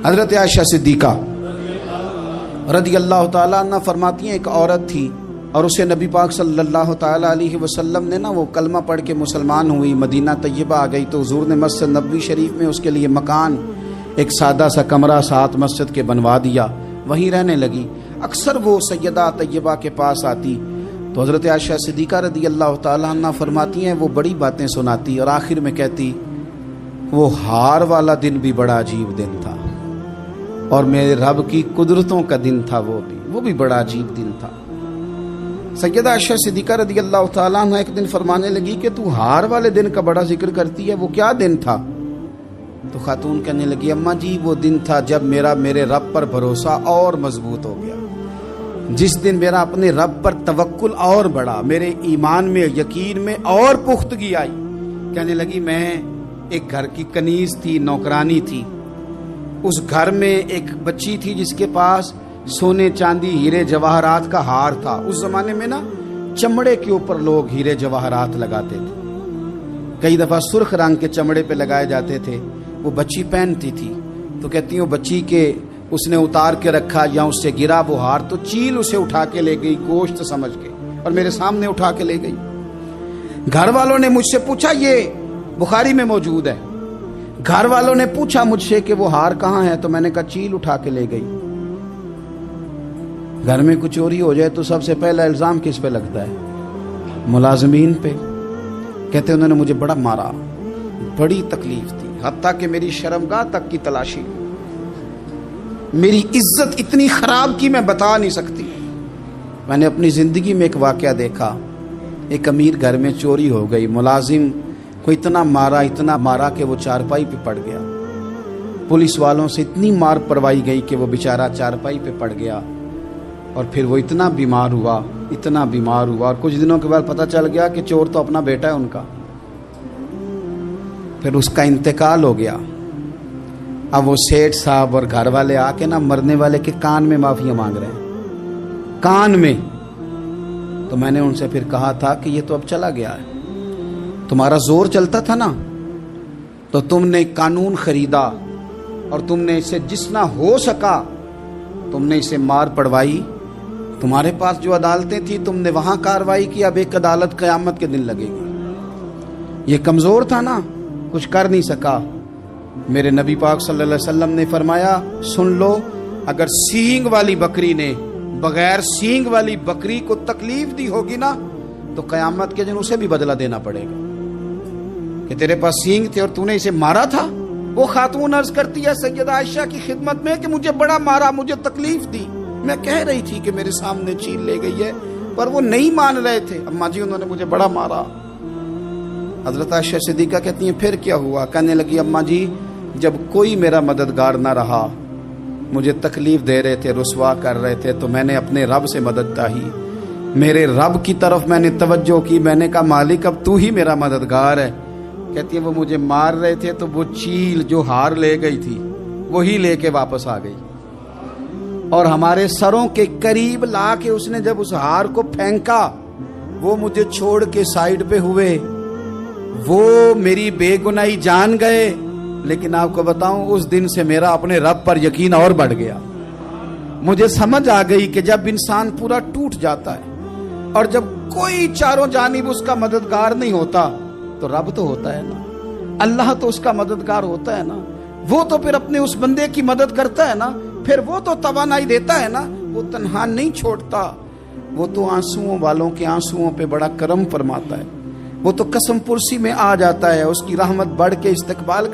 حضرت عائشہ صدیقہ رضی اللہ تعالیٰ عنہ فرماتی ہیں ایک عورت تھی اور اسے نبی پاک صلی اللہ تعالیٰ علیہ وسلم نے وہ کلمہ پڑھ کے مسلمان ہوئی، مدینہ طیبہ آ گئی تو حضور نے مسجد نبوی شریف میں اس کے لیے مکان، ایک سادہ سا کمرہ ساتھ مسجد کے بنوا دیا، وہیں رہنے لگی۔ اکثر وہ سیدہ طیبہ کے پاس آتی تو حضرت عائشہ صدیقہ رضی اللہ تعالیٰ عنہ فرماتی ہیں وہ بڑی باتیں سناتی اور آخر میں کہتی وہ ہار والا دن بھی بڑا عجیب دن تھا اور میرے رب کی قدرتوں کا دن تھا، وہ بھی بڑا عجیب دن تھا۔ سیدہ عائشہ صدیقہ رضی اللہ تعالیٰ عنہ ایک دن فرمانے لگی کہ تو ہار والے دن کا بڑا ذکر کرتی ہے، وہ کیا دن تھا؟ تو خاتون کہنے لگی اماں جی وہ دن تھا جب میرے رب پر بھروسہ اور مضبوط ہو گیا، جس دن میرا اپنے رب پر توکل اور بڑھا، میرے ایمان میں یقین میں اور پختگی آئی۔ کہنے لگی میں ایک گھر کی کنیز تھی، نوکرانی تھی، اس گھر میں ایک بچی تھی جس کے پاس سونے چاندی ہیرے جواہرات کا ہار تھا۔ اس زمانے میں چمڑے کے اوپر لوگ ہیرے جواہرات لگاتے تھے، کئی دفعہ سرخ رنگ کے چمڑے پہ لگائے جاتے تھے، وہ بچی پہنتی تھی تو کہتی ہوں بچی کے اس نے اتار کے رکھا یا اس سے گرا وہ ہار تو چیل اسے اٹھا کے لے گئی گوشت سمجھ کے اور میرے سامنے اٹھا کے لے گئی۔ گھر والوں نے مجھ سے پوچھا، یہ بخاری میں موجود ہے، گھر والوں نے پوچھا مجھ سے کہ وہ ہار کہاں ہے تو میں نے کہا چیل اٹھا کے لے گئی۔ گھر میں کچھ چوری ہو جائے تو سب سے پہلا الزام کس پہ لگتا ہے؟ ملازمین پہ۔ کہتے انہوں نے مجھے بڑا مارا، بڑی تکلیف تھی، حتیٰ کہ میری شرمگاہ تک کی تلاشی، میری عزت اتنی خراب کی میں بتا نہیں سکتی۔ میں نے اپنی زندگی میں ایک واقعہ دیکھا، ایک امیر گھر میں چوری ہو گئی، ملازم کو اتنا مارا کہ وہ چارپائی پہ پڑ گیا، پولیس والوں سے اتنی مار پروائی گئی کہ وہ بیچارہ چارپائی پہ پڑ گیا اور پھر وہ اتنا بیمار ہوا اور کچھ دنوں کے بعد پتہ چل گیا کہ چور تو اپنا بیٹا ہے ان کا، پھر اس کا انتقال ہو گیا۔ اب وہ سیٹھ صاحب اور گھر والے آ کے مرنے والے کے کان میں معافیاں مانگ رہے ہیں، کان میں۔ تو میں نے ان سے پھر کہا تھا کہ یہ تو اب چلا گیا ہے، تمہارا زور چلتا تھا نا تو تم نے قانون خریدا اور تم نے اسے جتنا ہو سکا تم نے اسے مار پڑوائی، تمہارے پاس جو عدالتیں تھی تم نے وہاں کاروائی کی، اب ایک عدالت قیامت کے دن لگے گی۔ یہ کمزور تھا نا، کچھ کر نہیں سکا۔ میرے نبی پاک صلی اللہ علیہ وسلم نے فرمایا سن لو، اگر سینگ والی بکری نے بغیر سینگ والی بکری کو تکلیف دی ہوگی نا تو قیامت کے دن اسے بھی بدلہ دینا پڑے گا کہ تیرے پاس سینگ تھے اور تو نے اسے مارا تھا۔ وہ خاتون عرض کرتی ہے سیدہ عائشہ کی خدمت میں کہ مجھے بڑا مارا، مجھے تکلیف دی، میں کہہ رہی تھی کہ میرے سامنے چیل لے گئی ہے پر وہ نہیں مان رہے تھے، اماں جی انہوں نے مجھے بڑا مارا۔ حضرت عائشہ صدیقہ کہتی ہیں پھر کیا ہوا؟ کہنے لگی اماں جی جب کوئی میرا مددگار نہ رہا، مجھے تکلیف دے رہے تھے، رسوا کر رہے تھے، تو میں نے اپنے رب سے مدد چاہی، میرے رب کی طرف میں نے توجہ کی، میں نے کہا مالک اب تو ہی میرا مددگار ہے۔ کہتی ہے وہ مجھے مار رہے تھے تو وہ چیل جو ہار لے گئی تھی وہی لے کے واپس آ گئی اور ہمارے سروں کے قریب لا کے اس نے جب اس ہار کو پھینکا وہ مجھے چھوڑ کے سائیڈ پہ ہوئے، وہ میری بے گناہی جان گئے، لیکن آپ کو بتاؤں اس دن سے میرا اپنے رب پر یقین اور بڑھ گیا۔ مجھے سمجھ آ گئی کہ جب انسان پورا ٹوٹ جاتا ہے اور جب کوئی چاروں جانب اس کا مددگار نہیں ہوتا تو رب تو ہوتا ہے نا، اللہ تو اس کا مددگار ہوتا ہے نا، وہ تو پھر اپنے اس بندے کی مدد کرتا ہے نا، پھر وہ تو توانائی دیتا ہے نا، وہ تنہا نہیں چھوڑتا، وہ تو آنسوؤں والوں کے آنسوؤں پہ بڑا کرم فرماتا ہے، وہ تو قسم پرسی میں آ جاتا ہے، اس کی رحمت بڑھ کے استقبال